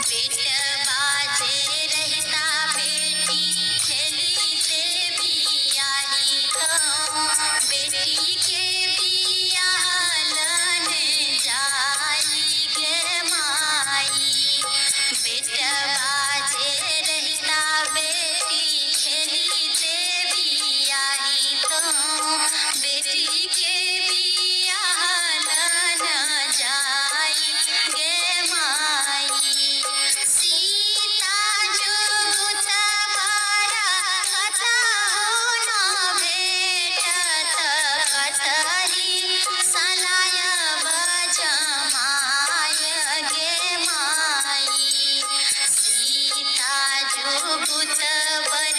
पेट बाजे रहता बेटी खेली से बियाही तो बेटी के बियाहलन जाई गे माई। पेट बाजे रहता बेटी खेली से बियाही तो बेटी के बियाहलन जाई गे माई। सीता जो बुतवारा कतहु न भेटत कतरी सलायब जमाय गे माई। सीता जो बुतवर